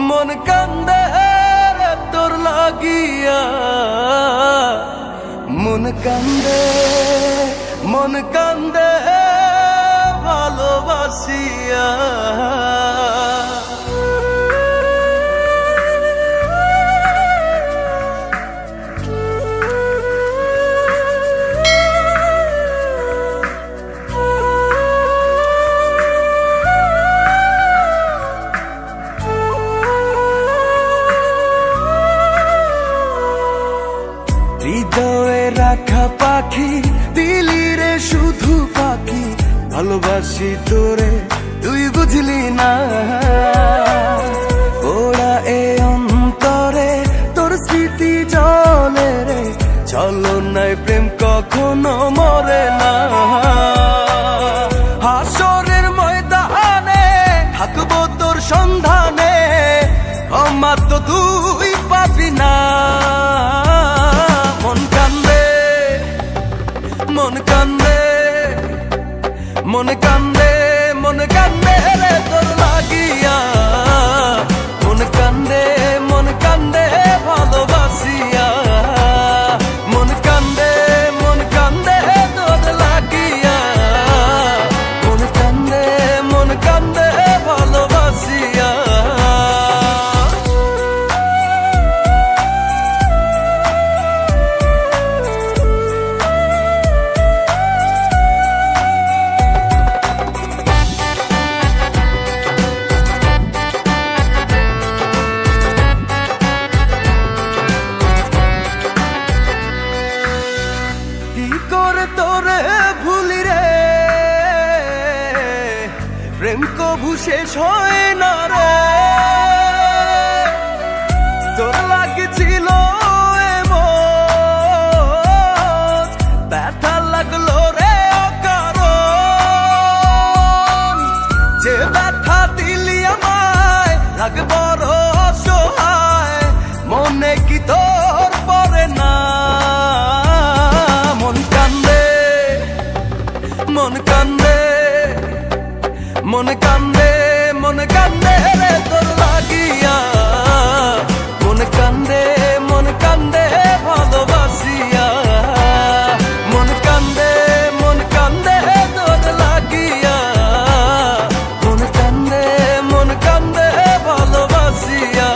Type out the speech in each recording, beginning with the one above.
মন কান্দে রে তোর লাগিয়া, মন কান্দে ভালোবাসিয়া। হৃদয়ে রাখা পাখি দিলি রে শুধু পাখি, ভালোবাসি তোরে তুই বুঝলি না। ওরা এ অন্তরে তোর স্মৃতি জলে রে, চলো নাই প্রেম কখনো মরে না। হাসরের ময়দানে থাকবো তোর সন্ধানে, ক্ষমা তো তুই পাবি না। মন কান্দে মন কান্দে মন কান্দে মন কান্দে রে তোর লাগিয়া, মন কান্দে ভালোবাসিয়া। মন কান্দে তোর লাগিয়া, মন কান্দে ভালোবাসিয়া। তোরে ভুলি রে, প্রেম কভু শেষ হয় না রে। তোর লাগছিল এমন, ব্যথা লাগলো রে অকারণ। যে ব্যথা দিলি আমায় লাগে বড় অসহায়, মনে কি তোর পড়ে না। মন কান্দে মন কান্দে রে তোর লাগিয়া, মন কান্দে ভালোবাসিয়া। মন কান্দে তোর লাগিয়া, মন কান্দে ভালোবাসিয়া।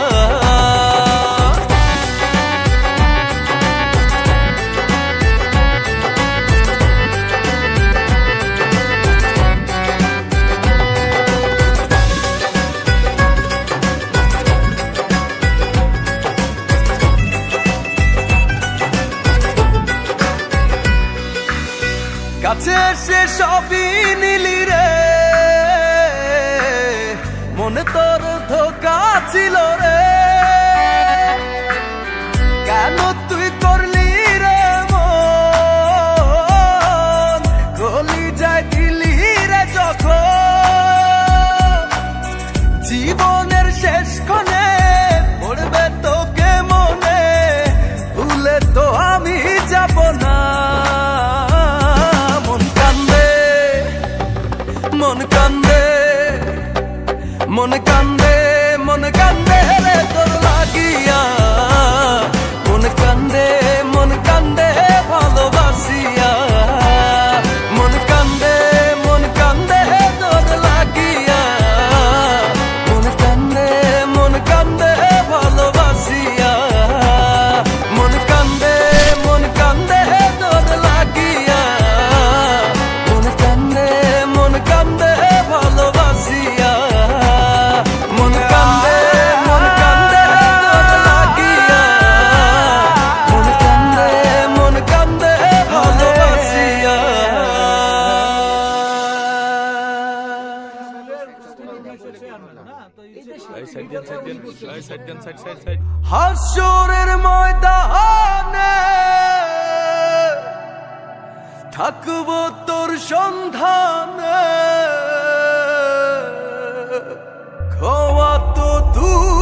কাছে এসে সবই নিলি রে, মনে তোর ধোকা ছিল রে। কেন তুই করলি রে মন, গলি যায় দিলি রে যখন। জীবনের শেষ ক্ষণে পড়বে তোকে মনে, ভুলে তো আমি যাব না। মন কান্দে রে তোর লাগিয়া, মন কান্দে ভালোবাসিয়া। মন কান্দে তোর লাগিয়া, মন কান্দে ভালোবাসিয়া। মন কান্দে তোর লাগিয়া, মন কান্দে ভালোবাসিয়া। মন কান্দে তোর লাগিয়া, মন কান্দে ভালোবাসিয়া। হাসরের ময়দানে থাকবো তোর সন্ধানে, ক্ষমা তো তুই